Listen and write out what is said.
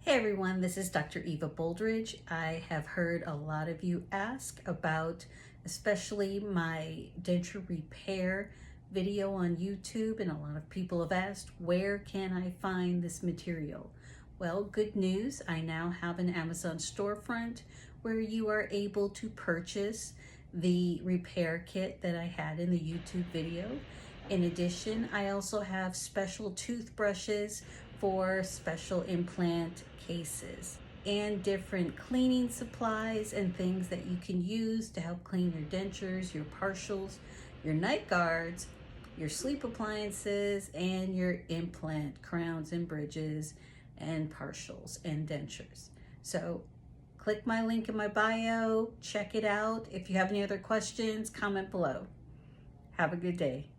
Hey everyone, this is Dr. Eva Boldridge. I have heard a lot of you ask about especially my denture repair video on YouTube, and a lot of people have asked, where can I find this material? Well, good news, I now have an Amazon storefront where you are able to purchase the repair kit that I had in the YouTube video. In addition, I also have special toothbrushes for special implant cases and different cleaning supplies and things that you can use to help clean your dentures, your partials, your night guards, your sleep appliances, and your implant crowns and bridges and partials and dentures. So click my link in my bio, check it out. If you have any other questions, comment below. Have a good day.